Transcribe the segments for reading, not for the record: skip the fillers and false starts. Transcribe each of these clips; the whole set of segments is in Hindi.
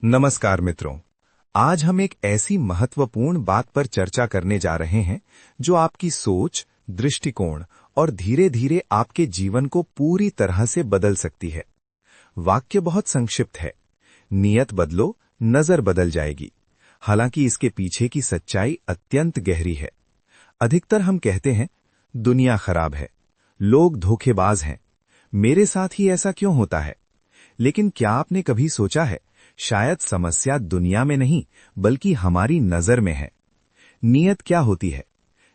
नमस्कार मित्रों। आज हम एक ऐसी महत्वपूर्ण बात पर चर्चा करने जा रहे हैं जो आपकी सोच, दृष्टिकोण और धीरे धीरे आपके जीवन को पूरी तरह से बदल सकती है। वाक्य बहुत संक्षिप्त है, नियत बदलो, नजर बदल जाएगी। हालांकि इसके पीछे की सच्चाई अत्यंत गहरी है। अधिकतर हम कहते हैं, दुनिया खराब है, लोग धोखेबाज हैं, मेरे साथ ही ऐसा क्यों होता है। लेकिन क्या आपने कभी सोचा है, शायद समस्या दुनिया में नहीं बल्कि हमारी नजर में है। नियत क्या होती है?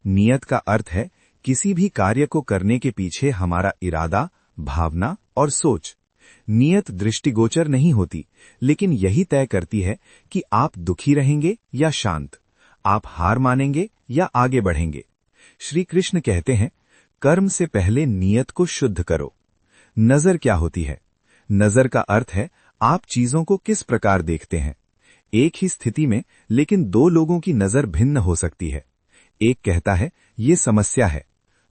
नियत का अर्थ है किसी भी कार्य को करने के पीछे हमारा इरादा, भावना और सोच। नियत दृष्टिगोचर नहीं होती, लेकिन यही तय करती है कि आप दुखी रहेंगे या शांत, आप हार मानेंगे या आगे बढ़ेंगे। श्री कृष्ण कहते हैं, कर्म से पहले नियत को शुद्ध करो। नजर क्या होती है? नजर का अर्थ है आप चीजों को किस प्रकार देखते हैं। एक ही स्थिति में लेकिन दो लोगों की नजर भिन्न हो सकती है। एक कहता है ये समस्या है,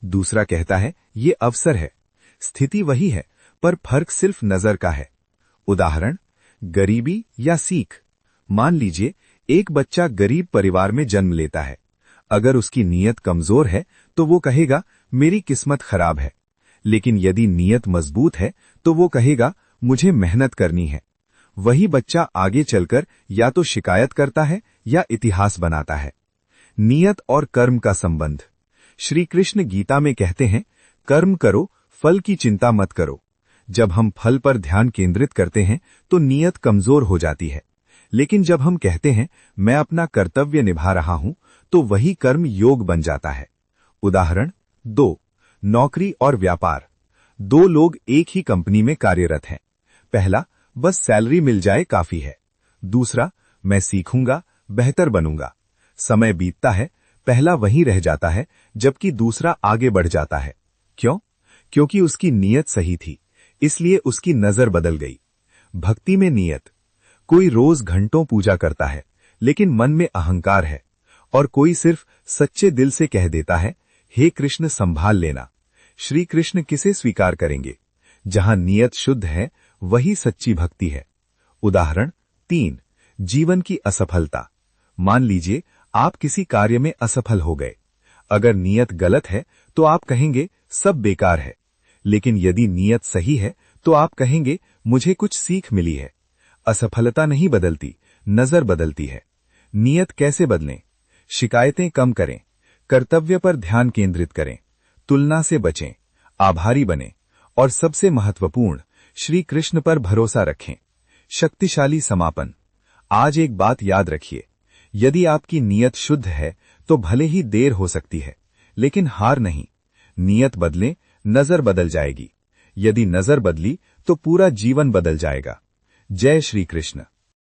दूसरा कहता है ये अवसर है। स्थिति वही है, पर फर्क सिर्फ नजर का है। उदाहरण, गरीबी या सीख। मान लीजिए एक बच्चा गरीब परिवार में जन्म लेता है। अगर उसकी नीयत कमजोर है तो वो कहेगा मेरी किस्मत खराब है। लेकिन यदि नीयत मजबूत है तो वो कहेगा मुझे मेहनत करनी है। वही बच्चा आगे चलकर या तो शिकायत करता है या इतिहास बनाता है। नियत और कर्म का संबंध। श्री कृष्ण गीता में कहते हैं, कर्म करो, फल की चिंता मत करो। जब हम फल पर ध्यान केंद्रित करते हैं तो नियत कमजोर हो जाती है। लेकिन जब हम कहते हैं मैं अपना कर्तव्य निभा रहा हूं, तो वही कर्म योग बन जाता है। उदाहरण 2, नौकरी और व्यापार। दो लोग एक ही कंपनी में कार्यरत हैं। पहला, बस सैलरी मिल जाए काफी है। दूसरा, मैं सीखूंगा, बेहतर बनूंगा। समय बीतता है, पहला वहीं रह जाता है जबकि दूसरा आगे बढ़ जाता है। क्यों? क्योंकि उसकी नीयत सही थी, इसलिए उसकी नजर बदल गई। भक्ति में नियत। कोई रोज घंटों पूजा करता है लेकिन मन में अहंकार है, और कोई सिर्फ सच्चे दिल से कह देता है, हे कृष्ण संभाल लेना। श्री कृष्ण किसे स्वीकार करेंगे? जहां नियत शुद्ध है वही सच्ची भक्ति है। उदाहरण 3, जीवन की असफलता। मान लीजिए आप किसी कार्य में असफल हो गए। अगर नियत गलत है तो आप कहेंगे सब बेकार है। लेकिन यदि नियत सही है तो आप कहेंगे मुझे कुछ सीख मिली है। असफलता नहीं बदलती, नजर बदलती है। नियत कैसे बदलें? शिकायतें कम करें, कर्तव्य पर ध्यान केंद्रित करें, तुलना से बचें, आभारी बनें, और सबसे महत्वपूर्ण, श्री कृष्ण पर भरोसा रखें। शक्तिशाली समापन। आज एक बात याद रखिए, यदि आपकी नियत शुद्ध है तो भले ही देर हो सकती है, लेकिन हार नहीं। नियत बदलें, नजर बदल जाएगी। यदि नजर बदली तो पूरा जीवन बदल जाएगा। जय श्री कृष्ण।